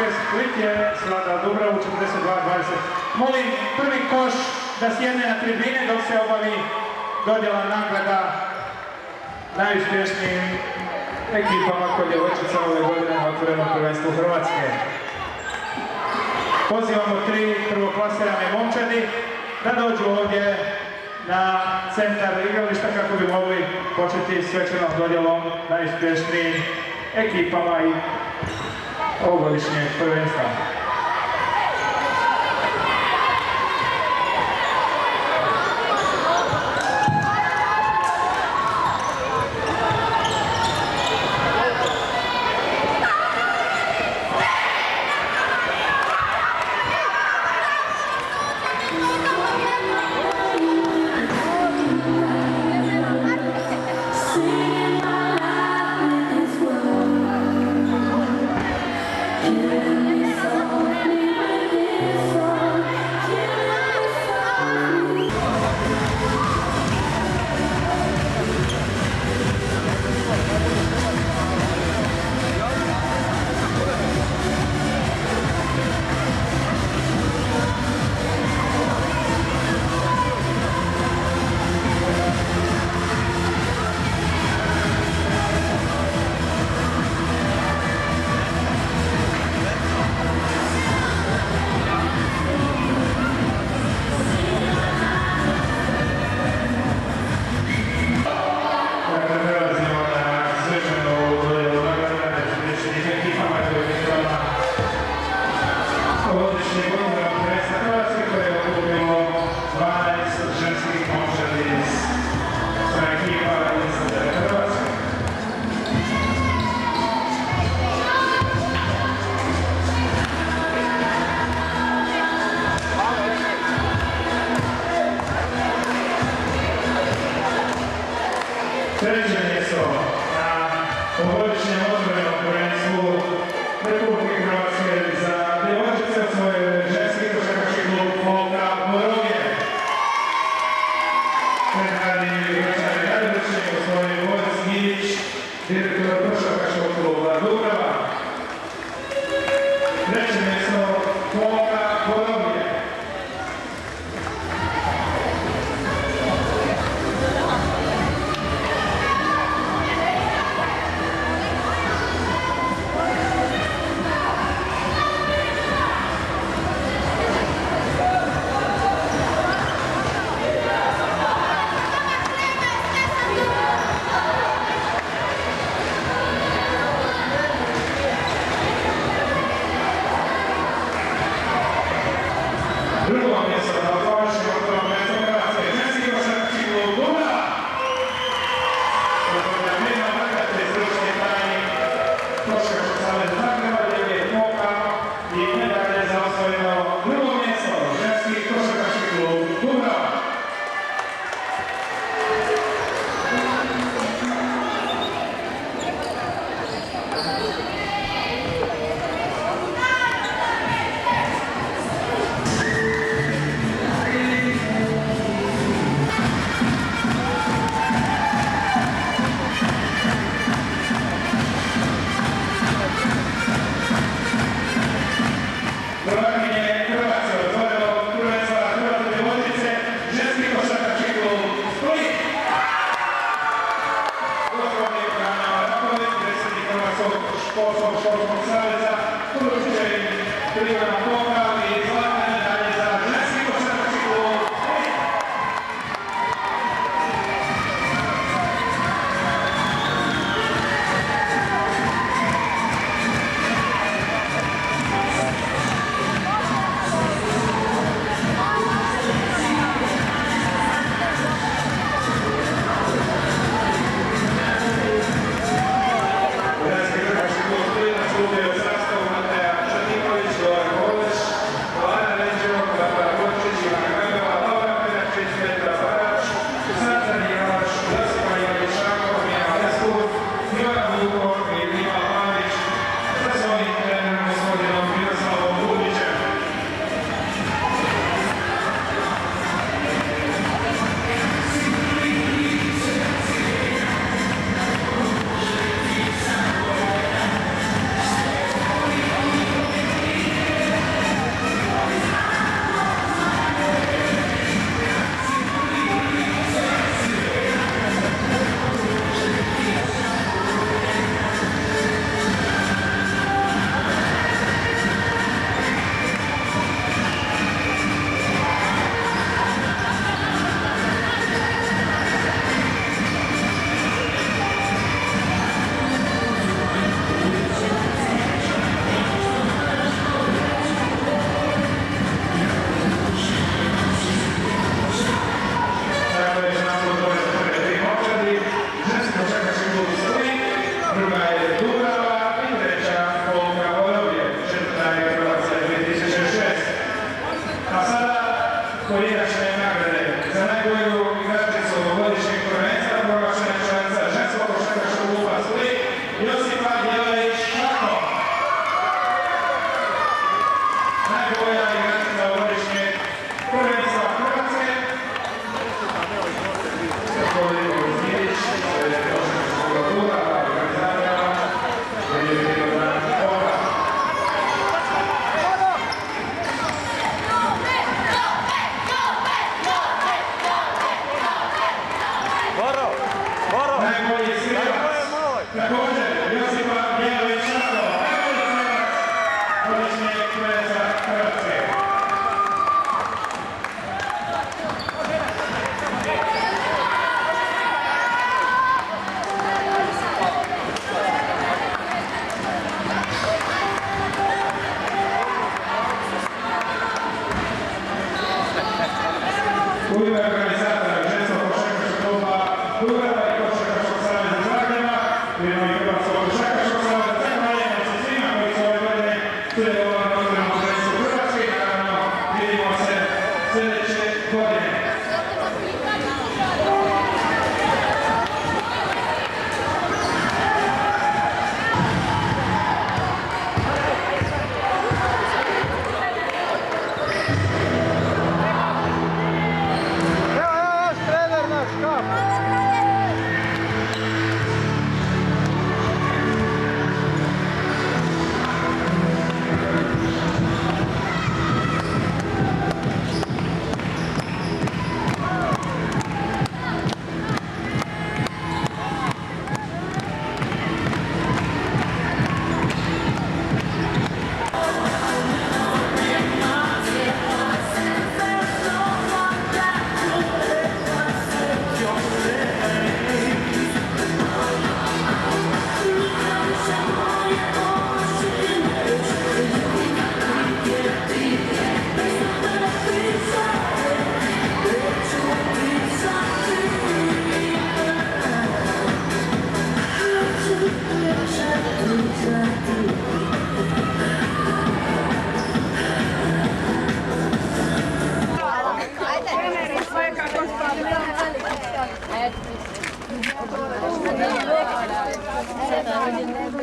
Hrvatske, Split je svladao Dubravu 42-20. Molim prvi koš da sjedne na tribine dok se obavi dodjela nagrada najuspješnijim ekipama kod djevojčica ove godine na otvorenom prvenstvu Hrvatske. Pozivamo 3 prvoplasirane momčadi da dođu ovdje na centar igrališta kako bi mogli početi svečanom dodjelom najuspješnijim ekipama i ovogodišnjeg prvenstva. So pojedinačne nagrade. Za najbolju igračicu ovogodišnjeg prvenstva proglašena je članica ženskog košarkaškog kluba Split Josipa Jelavić-Šako. Najbolja igračica ovogodišnjeg prvenstva Hrvatske također Kuzmirić, košarkaškog kluba, organizatora, najbolji slivac, također Josipa Jelavić-Šako, najbolji slivac godišnjeg prvenstva Hrvatske. U ime organizatora ženskog košarkaškog kluba Dubrava i košarkaškog saveza Zagreba, u ime Hrvatskog košarkaškog saveza zahvaljujemo se svima koji su ove godine sudjelovali na otvorenom prvenstvu Hrvatske i naravno vidimo se sljedeće godine. Ajde.